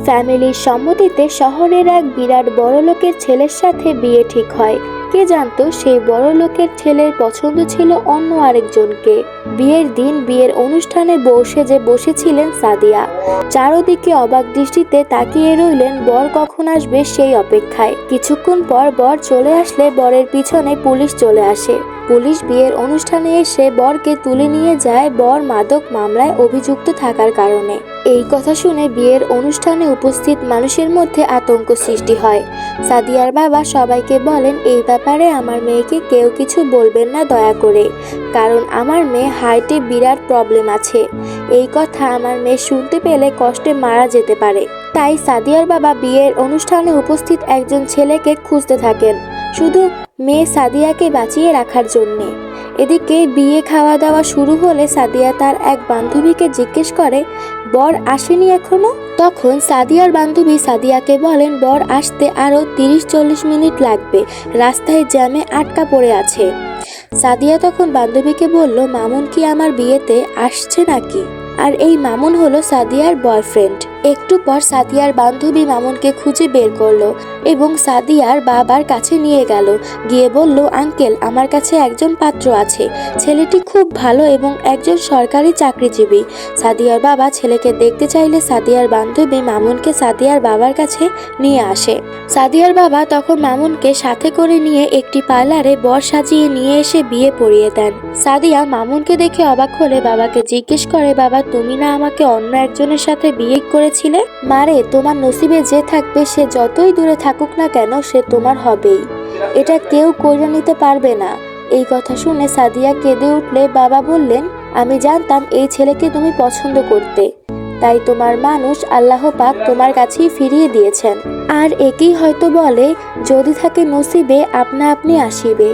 ফ্যামিলির সম্মতিতে শহরের এক বিরাট বড়লোকের ছেলের সাথে বিয়ে ঠিক হয়। কে জানতো সেই বড়লোকের ছেলের পছন্দ ছিল অন্য আরেকজনকে। বিয়ের দিন বিয়ের অনুষ্ঠানে বউ সেজে বসেছিলেন সাদিয়া। চারদিকে অবাক দৃষ্টিতে তাকিয়ে রইলেন বর কখন আসবে সেই অপেক্ষায়। কিছুক্ষণ পর বর চলে আসলে বরের পিছনে পুলিশ চলে আসে। পুলিশ বিয়ের অনুষ্ঠানে এসে বরকে তুলে নিয়ে যায় বর মাদক মামলায় অভিযুক্ত থাকার কারণে। এই কথা শুনে বিয়ের অনুষ্ঠানে উপস্থিত মানুষের মধ্যে আতঙ্ক সৃষ্টি হয়। সাদিয়ার বাবা সবাইকে বলেন, এই ব্যাপারে আমার মেয়েকে কেউ কিছু বলবেন না দয়া করে, কারণ আমার মেয়ে হার্টে বিরাট প্রবলেম আছে। এই কথা আমার মেয়ে শুনতে পেলে কষ্টে মারা যেতে পারে। তাই সাদিয়ার বাবা বিয়ের অনুষ্ঠানে উপস্থিত একজন ছেলেকে খুঁজতে থাকেন, শুধু মেয়ে সাদিয়াকে বাঁচিয়ে রাখার জন্যে। এদিকে বিয়ে খাওয়া দাওয়া শুরু হলে সাদিয়া তার এক বান্ধবীকে জিজ্ঞেস করে, বর আসেনি এখনো? তখন সাদিয়ার বান্ধবী সাদিয়াকে বলেন, বর আসতে আরও 30-40 মিনিট লাগবে, রাস্তায় জ্যামে আটকা পড়ে আছে। সাদিয়া তখন বান্ধবীকে বলল, মামুন কি আমার বিয়েতে আসছে নাকি? আর এই মামুন হলো সাদিয়ার বয়ফ্রেন্ড। একটু পর সাদিয়ার বান্ধবী মামুনকে খুঁজে বের করলো এবং সাদিয়ার বাবার কাছে নিয়ে গেল। গিয়ে বলল, আঙ্কেল, আমার কাছে একজন পাত্র আছে। ছেলেটি খুব ভালো এবং একজন সরকারি চাকরিজীবী। সাদিয়ার বাবা ছেলেকে দেখতে চাইলে সাদিয়ার বান্ধবী মামুনকে সাদিয়ার বাবার কাছে নিয়ে আসে। সাদিয়ার বাবা তখন মামুনকে সাথে করে নিয়ে একটি পার্লারে বর সাজিয়ে নিয়ে এসে বিয়ে পড়িয়ে দেন। সাদিয়া মামুনকে দেখে অবাক হলে বাবাকে জিজ্ঞেস করে, বাবা, তুমি না আমাকে অন্য একজনের সাথে বিয়ে করেছিলে? মারে, তোমার নসিবে যে থাকবে সে যতই দূরে থাকুক না কেন সে তোমার হবেই, এটা কেউ কইরা নিতে পারবে না। এই কথা শুনে সাদিয়া কেঁদে উঠলে বাবা বললেন, আমি জানতাম এই ছেলেকে তুমি পছন্দ করতে, তাই তোমার মানুষ আল্লাহ পাক তোমার কাছেই ফিরিয়ে দিয়েছেন। আর একেই হয়তো বলে, যদি থাকে নসিবে আপনা আপনি আসিবে।